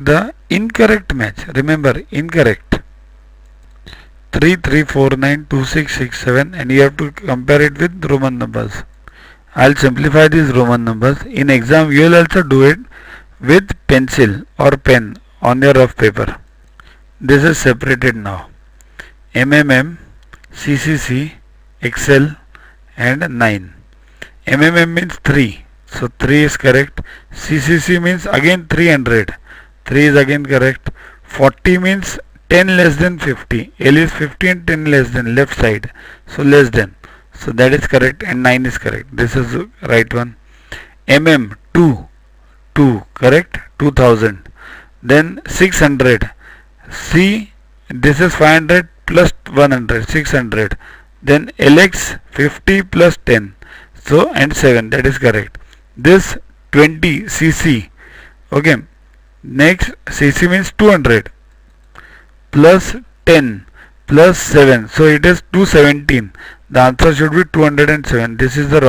the incorrect match. Remember, incorrect. 3, 3, 4, 9, 2, 6, 6, 7, and you have to compare it with Roman numbers. I'll simplify these Roman numbers. In exam, you will also do it with pencil or pen on your rough paper. This is separated now. MMM, CCC, XL and 9. MMM means 3. So 3 is correct. CCC means again 300. 3 is again correct. 40 means 10 less than 50. L is 50 and 10 less than, left side. So less than. So that is correct, and 9 is correct. This is the right one. MM 2 correct, 2000. Then 600. C, this is 500 plus 100, 600. Then LX 50 plus 10. So and 7, that is correct. This 20 CC. Okay. Next CC means 200 plus 10 plus 7. So it is 217. The answer should be 207. This is the wrong.